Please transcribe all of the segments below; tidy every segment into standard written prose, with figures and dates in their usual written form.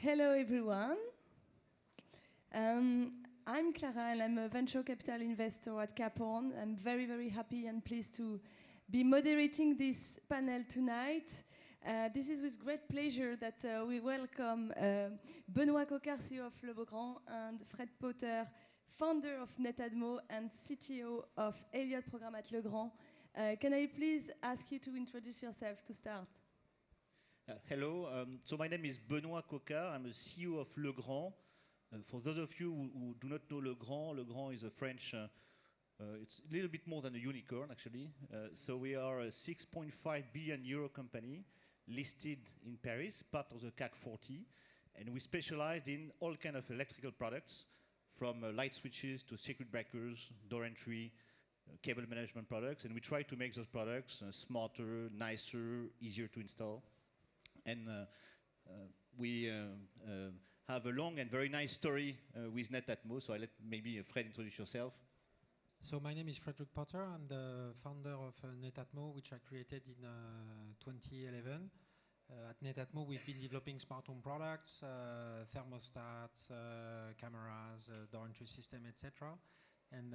Hello, everyone. I'm Clara, and I'm a venture capital investor at Capone. I'm very, very happy and pleased to be moderating this panel tonight. This is with great pleasure that we welcome Benoît Coquart, CEO of Legrand, and Fred Potter, founder of Netadmo and CTO of Elliott Program at Legrand. Can I please ask you to introduce yourself to start? Hello, so my name is Benoît Coquart. I'm the CEO of Legrand. For those of you who do not know Legrand is a French, it's a little bit more than a unicorn actually. So we are a 6.5 billion euro company listed in Paris, part of the CAC 40, and we specialize in all kinds of electrical products, from light switches to circuit breakers, door entry, cable management products, and we try to make those products smarter, nicer, easier to install. And we have a long and very nice story with Netatmo, so I let maybe Fred introduce yourself. So my name is Frederick Potter. I'm the founder of Netatmo, which I created in 2011. At Netatmo, we've been developing smart home products, thermostats, cameras, door entry system, etc. And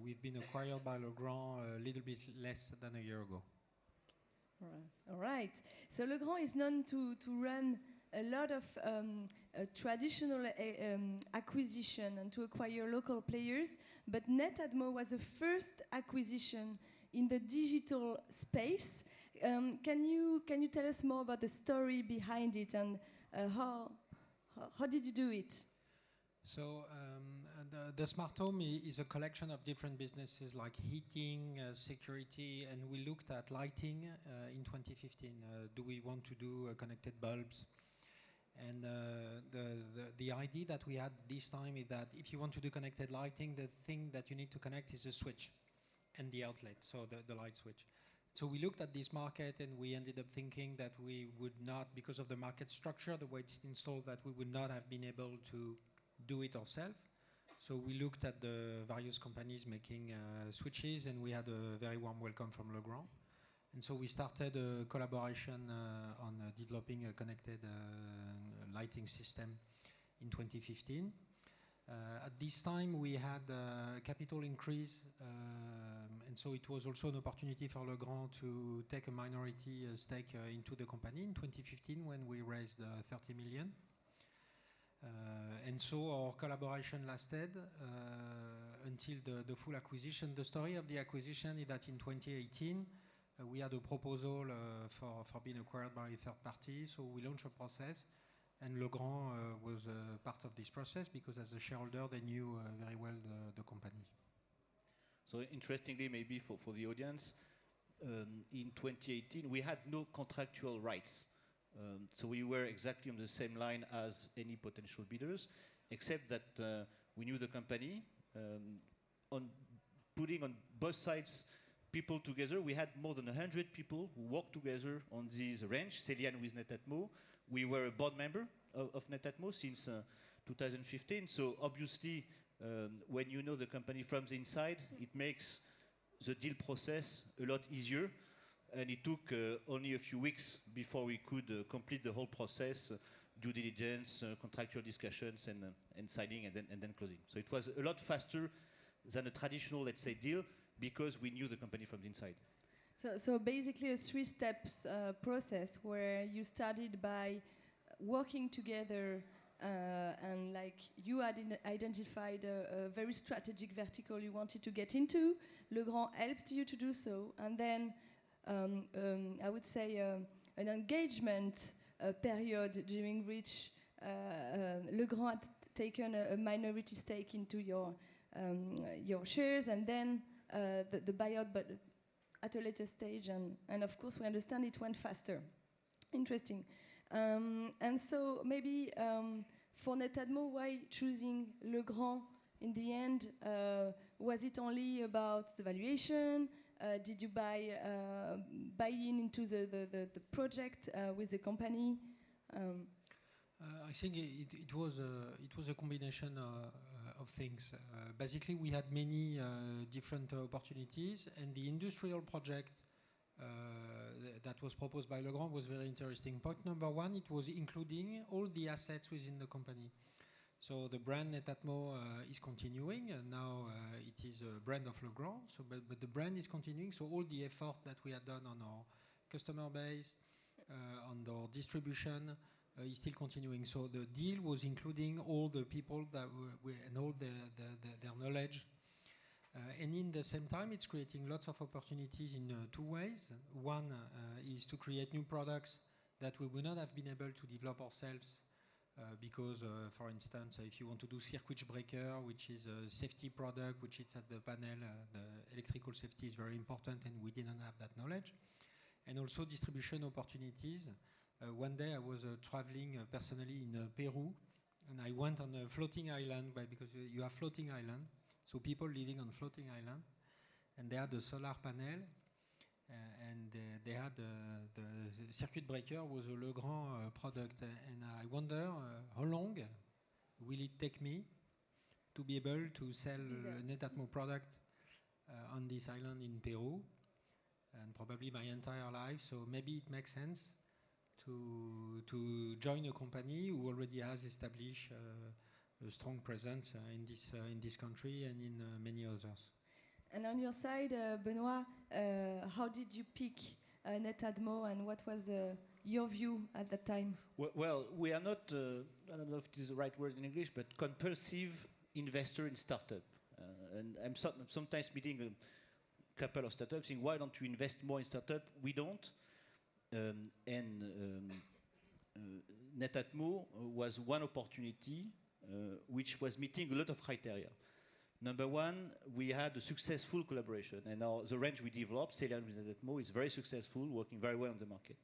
we've been acquired by Legrand a little bit less than a year ago. All right. So Legrand is known to run a lot of traditional acquisition and to acquire local players, but Netatmo was the first acquisition in the digital space. Can you tell us more about the story behind it and how did you do it? So the smart home is a collection of different businesses like heating, security, and we looked at lighting in 2015. Do we want to do connected bulbs? And the idea that we had this time is that if you want to do connected lighting, the thing that you need to connect is a switch and the outlet, so the light switch. So we looked at this market and we ended up thinking that we would not, because of the market structure, the way it's installed, that we would not have been able to do it ourselves. So we looked at the various companies making switches, and we had a very warm welcome from Legrand. And so we started a collaboration on developing a connected lighting system in 2015. At this time, we had a capital increase, and so it was also an opportunity for Legrand to take a minority stake into the company in 2015 when we raised 30 million. And so our collaboration lasted until the full acquisition. The story of the acquisition is that in 2018, we had a proposal for being acquired by a third party, so we launched a process, and Legrand was part of this process because as a shareholder, they knew very well the company. So interestingly, maybe for the audience, in 2018, we had no contractual rights. So we were exactly on the same line as any potential bidders, except that we knew the company. On putting on both sides people together, we had more than 100 people who worked together on this range. Céliane with Netatmo. We were a board member of Netatmo since 2015. So obviously, when you know the company from the inside, it makes the deal process a lot easier. And it took only a few weeks before we could complete the whole process, due diligence, contractual discussions, and signing, and then closing. So it was a lot faster than a traditional, let's say, deal, because we knew the company from the inside. So basically a three-steps process where you started by working together and like you had identified a very strategic vertical you wanted to get into. Legrand helped you to do so, and then I would say an engagement period during which Legrand had taken a minority stake into your shares, and then the buyout, but at a later stage, and of course we understand it went faster. Interesting. And so maybe for Netatmo, why choosing Legrand in the end? Was it only about the valuation? Did you buy into the project with the company? I think it was a combination of things. Basically, we had many different opportunities, and the industrial project that was proposed by Legrand was very interesting. Point number one, it was including all the assets within the company. So the brand Netatmo is continuing, and now it is a brand of Legrand. So, but the brand is continuing. So all the effort that we had done on our customer base, on our distribution, is still continuing. So the deal was including all the people that and all their knowledge. And in the same time, it's creating lots of opportunities in two ways. One is to create new products that we would not have been able to develop ourselves because, for instance, if you want to do circuit breaker, which is a safety product, which is at the panel, the electrical safety is very important, and we didn't have that knowledge. And also distribution opportunities. One day I was traveling personally in Peru, and I went on a floating island because you have floating island. So people living on floating island, and they had a solar panel, and they had the circuit breaker was a Legrand product, and I wonder how long will it take me to be able to sell Netatmo product on this island in Peru, and probably my entire life. So maybe it makes sense to join a company who already has established a strong presence in this country and in many others. And on your side, Benoit, how did you pick Netatmo, and what was your view at that time? Well, we are not, I don't know if this is the right word in English, but compulsive investor in startup. And I'm sometimes meeting a couple of startups saying, why don't you invest more in startup? We don't. Netatmo was one opportunity which was meeting a lot of criteria. Number one, we had a successful collaboration, and the range we developed, Celian with Netatmo, is very successful, working very well on the market.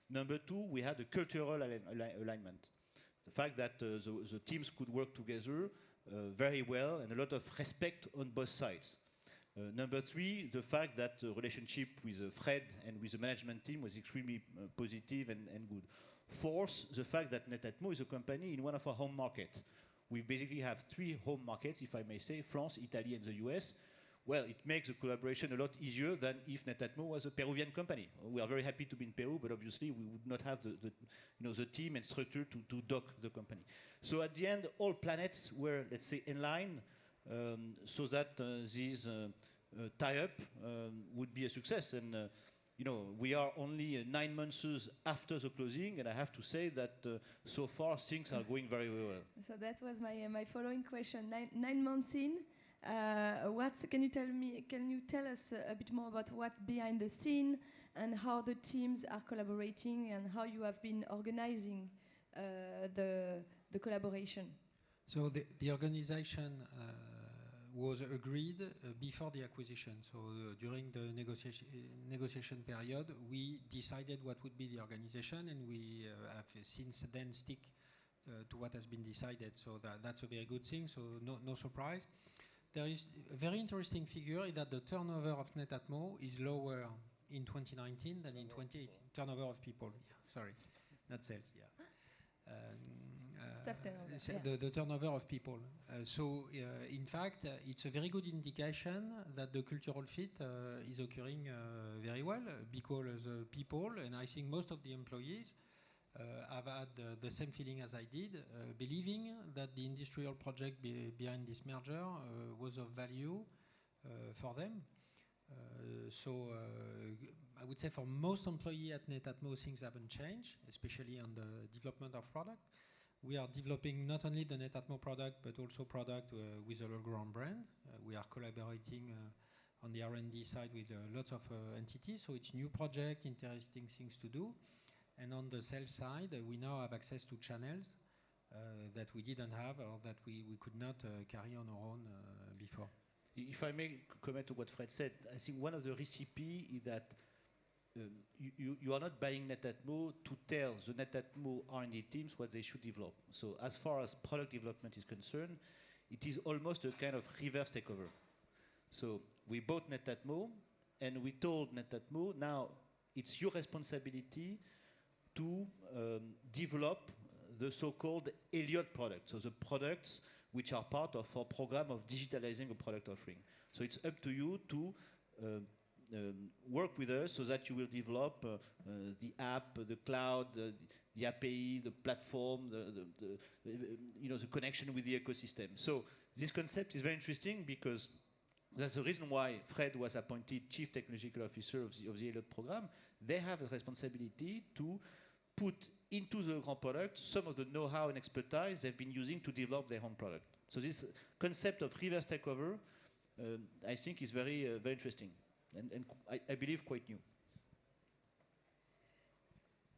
Number two, we had a cultural alignment. The fact that the teams could work together very well, and a lot of respect on both sides. Number three, the fact that the relationship with Fred and with the management team was extremely positive and good. Fourth, the fact that Netatmo is a company in one of our home markets. We basically have three home markets, if I may say, France, Italy, and the US. Well, it makes the collaboration a lot easier than if Netatmo was a Peruvian company. We are very happy to be in Peru, but obviously we would not have the team and structure to dock the company. So at the end, all planets were, let's say, in line, so that this tie-up would be a success. And we are only 9 months after the closing, and I have to say that so far things are going very well. So that was my following question. Nine months in, can you tell us a bit more about what's behind the scene and how the teams are collaborating and how you have been organizing the collaboration? So the organization was agreed before the acquisition. So during the negotiation period, we decided what would be the organization, and we have since then stick to what has been decided. So that's a very good thing. So no surprise. There is a very interesting figure is that the turnover of Netatmo is lower in 2019 than in 2018. Turnover of people. Yeah, sorry, not sales. Yeah. The turnover of people. In fact, it's a very good indication that the cultural fit is occurring very well, because people, and I think most of the employees, have had the same feeling as I did, believing that the industrial project behind this merger was of value for them. I would say for most employees at Netatmo, things haven't changed, especially on the development of product. We are developing not only the Netatmo product, but also product with the Legrand brand. We are collaborating on the R&D side with lots of entities, so it's new project, interesting things to do. And on the sales side, we now have access to channels that we didn't have, or that we could not carry on our own before. If I may comment on what Fred said, I think one of the recipes is that you are not buying Netatmo to tell the Netatmo R&D teams what they should develop. So as far as product development is concerned, it is almost a kind of reverse takeover. So we bought Netatmo, and we told Netatmo, now it's your responsibility to develop the so-called Elliott products, so the products which are part of our program of digitalizing a product offering. So it's up to you to work with us so that you will develop the app, the cloud, the API, the platform, the connection with the ecosystem. So this concept is very interesting because that's the reason why Fred was appointed Chief Technological Officer of the Elliott program. They have a responsibility to put into the Grand product some of the know-how and expertise they've been using to develop their own product. So this concept of reverse takeover, I think, is very interesting and I believe quite new.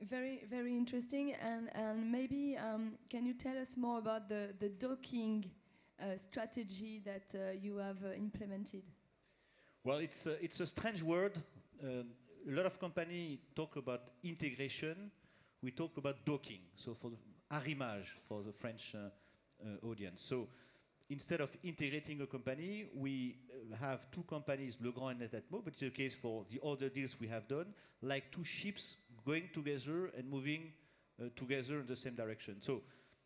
Very, very interesting. And maybe can you tell us more about the docking strategy that you have implemented? Well, it's a strange word. A lot of companies talk about integration. We talk about docking. So for the arrimage for the French audience. So instead of integrating a company, we have two companies, Legrand and Netatmo, but it's the case for the other deals we have done, like two ships going together and moving together in the same direction. So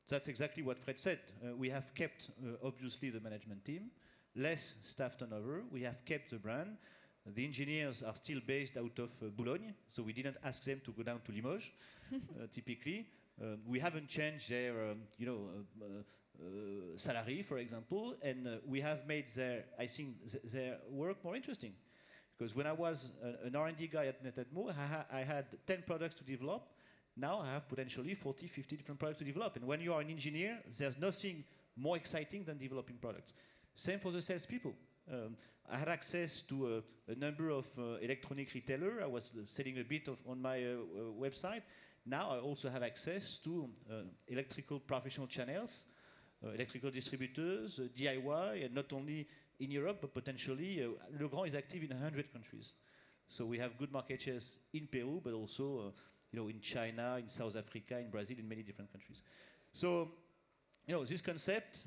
that's exactly what Fred said. We have kept, obviously, the management team, less staff turnover. We have kept the brand. The engineers are still based out of Boulogne, so we didn't ask them to go down to Limoges, typically. We haven't changed their, salary, for example, and we have made their work more interesting. Because when I was an R&D guy at Netatmo, I had 10 products to develop. Now I have potentially 40, 50 different products to develop. And when you are an engineer, there's nothing more exciting than developing products. Same for the salespeople. I had access to a number of electronic retailers. I was selling a bit on my website. Now I also have access to electrical professional channels, electrical distributors, DIY, and not only in Europe, but potentially Legrand is active in 100 countries. So we have good market shares in Peru, but also in China, in South Africa, in Brazil, in many different countries. So this concept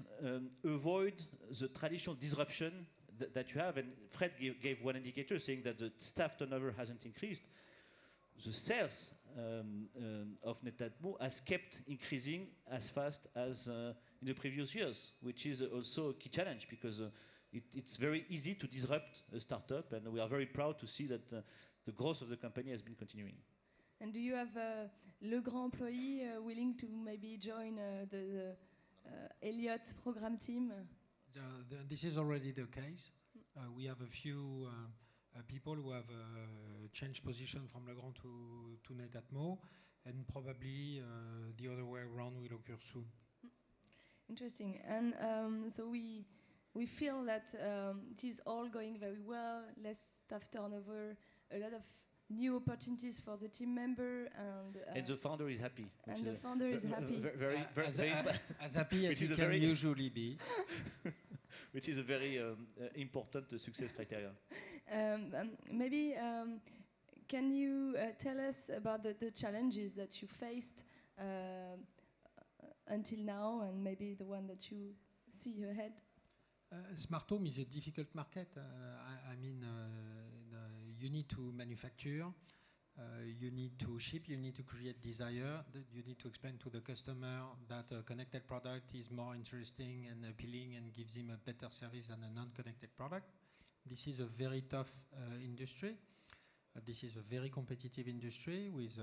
avoid the traditional disruption that you have. And Fred gave one indicator saying that the staff turnover hasn't increased. The sales of Netatmo has kept increasing as fast as in the previous years, which is also a key challenge because it's very easy to disrupt a startup, and we are very proud to see that the growth of the company has been continuing. And do you have a Legrand employee willing to maybe join the Elliott program team? This is already the case. We have a few people who have changed position from Legrand to Netatmo, and probably the other way around will occur soon. Interesting. And so we feel that it is all going very well, less staff turnover, a lot of new opportunities for the team member, and the founder is happy. And the founder is happy. As happy as he can usually be. Which is a very important success criteria. Maybe can you tell us about the challenges that you faced until now, and maybe the one that you see ahead? Smart home is a difficult market. You need to manufacture, you need to ship, you need to create desire, you need to explain to the customer that a connected product is more interesting and appealing and gives him a better service than a non-connected product. This is a very tough industry. This is a very competitive industry with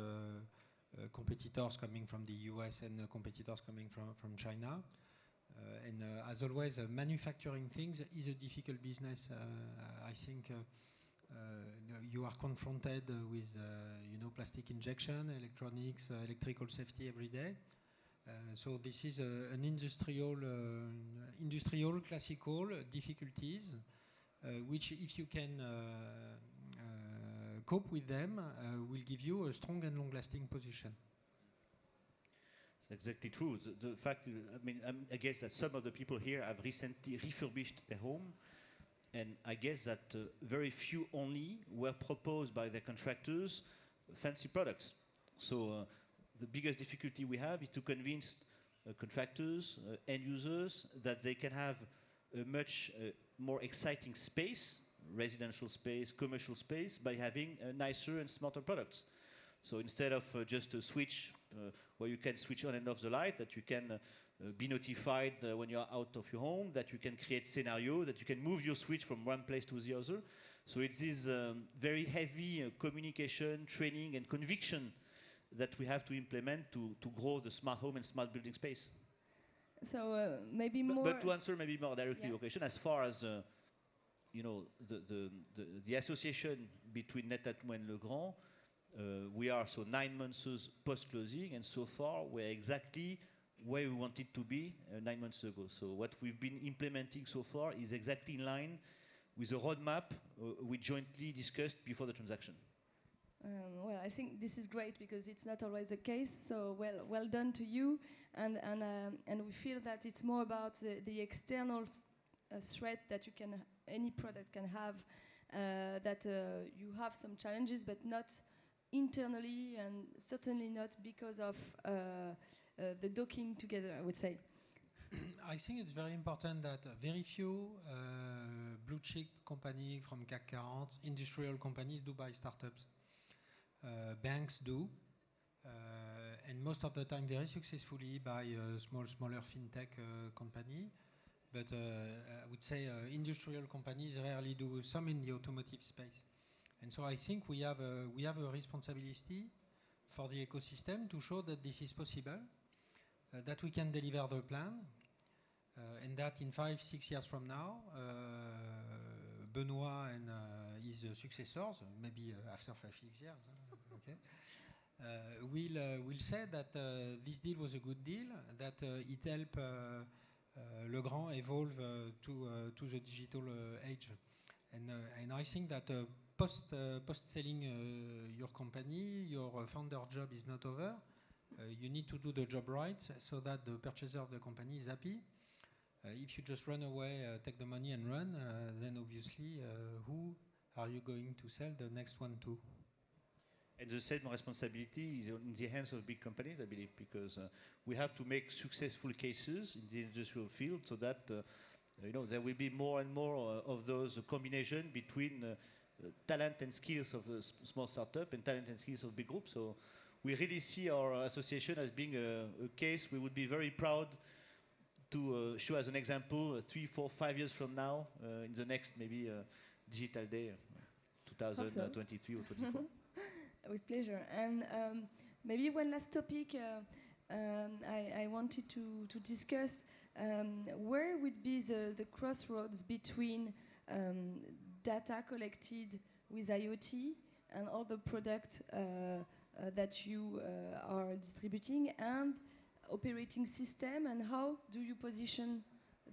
competitors coming from the US and competitors coming from China. And as always, manufacturing things is a difficult business. I think you are confronted with plastic injection, electronics, electrical safety every day. So this is an industrial classical difficulties, which if you can cope with them, will give you a strong and long-lasting position. It's exactly true. The fact, I guess that some of the people here have recently refurbished their home. And I guess that very few only were proposed by their contractors fancy products. So the biggest difficulty we have is to convince contractors, end users, that they can have a much more exciting space, residential space, commercial space, by having nicer and smarter products. So instead of just a switch where you can switch on and off the light, that you can be notified when you're out of your home, that you can create scenarios, that you can move your switch from one place to the other. So it's this very heavy communication, training, and conviction that we have to implement to grow the smart home and smart building space. So maybe more. But to answer maybe more directly Yeah. your question, as far as you know, the association between Netatmo and Legrand, we are so 9 months post-closing, and so far we're exactly where we wanted to be 9 months ago. So what we've been implementing so far is exactly in line with the roadmap we jointly discussed before the transaction. Well, I think this is great because it's not always the case. So well done to you, and we feel that it's more about the external threat that any product can have. That you have some challenges, but not internally, and certainly not because of the docking together, I would say. I think it's very important that very few blue chip companies from CAC 40, industrial companies do buy startups. Banks do, and most of the time very successfully by smaller fintech company. But I would say industrial companies rarely do, some in the automotive space. And so I think we have a responsibility for the ecosystem to show that this is possible, that we can deliver the plan, and that in 5-6 years from now, Benoit and his successors, maybe after 5-6 years, okay, will say that this deal was a good deal, that it helped Legrand evolve to the digital age. And I think that post-selling your company, your founder job is not over. You need to do the job right so that the purchaser of the company is happy. If you just run away, take the money and run, then obviously who are you going to sell the next one to? And the same responsibility is in the hands of big companies, I believe, because we have to make successful cases in the industrial field so that there will be more and more of those combination between talent and skills of a small startup and talent and skills of big groups. So we really see our association as being a case we would be very proud to show as an example 3, 4, 5 years from now in the next maybe Digital Day 2023 or 24. With pleasure. And maybe one last topic I wanted to discuss. Where would be the crossroads between data collected with IoT and all the product that you are distributing and operating system, and how do you position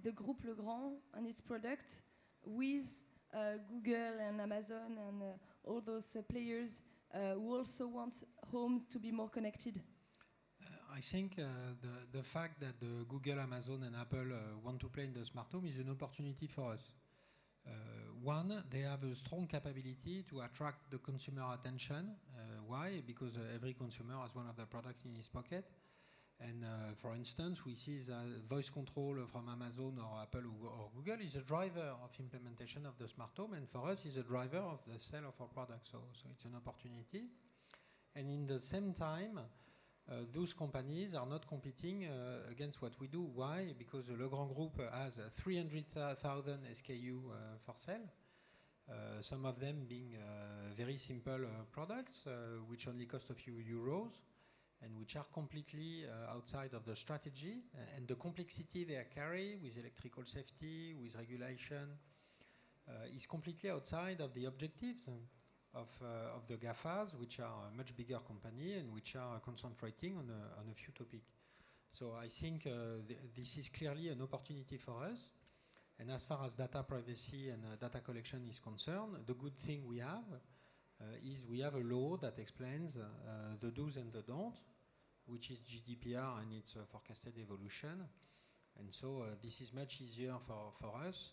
the Groupe Legrand and its product with Google and Amazon and all those players who also want homes to be more connected? I think the fact that Google, Amazon and Apple want to play in the smart home is an opportunity for us. One, they have a strong capability to attract the consumer attention. Why? Because every consumer has one of the products in his pocket. And for instance, we see that voice control from Amazon or Apple or Google is a driver of implementation of the smart home, and for us is a driver of the sale of our products. So it's an opportunity. And in the same time, those companies are not competing against what we do. Why? Because the Legrand Group has 300,000 SKU for sale. Some of them being very simple products, which only cost a few euros, and which are completely outside of the strategy, and the complexity they carry with electrical safety, with regulation, is completely outside of the objectives of the GAFAs, which are a much bigger company and which are concentrating on a few topics. So I think this is clearly an opportunity for us. And as far as data privacy and data collection is concerned, the good thing we have is we have a law that explains the do's and the don'ts, which is GDPR and its forecasted evolution. And so this is much easier for us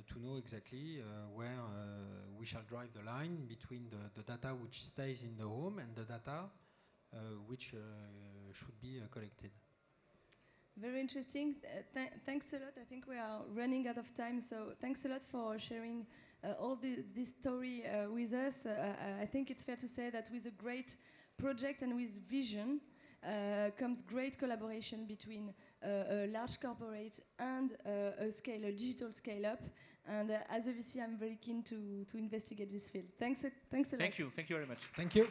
to know exactly where we shall drive the line between the data which stays in the home and the data which should be collected. Very interesting. Thanks a lot. I think we are running out of time, so thanks a lot for sharing all this story with us. I think it's fair to say that with a great project and with vision comes great collaboration between a large corporate and a digital scale-up. And as a VC, I'm very keen to investigate this field. Thanks a lot. Thank you very much. Thank you.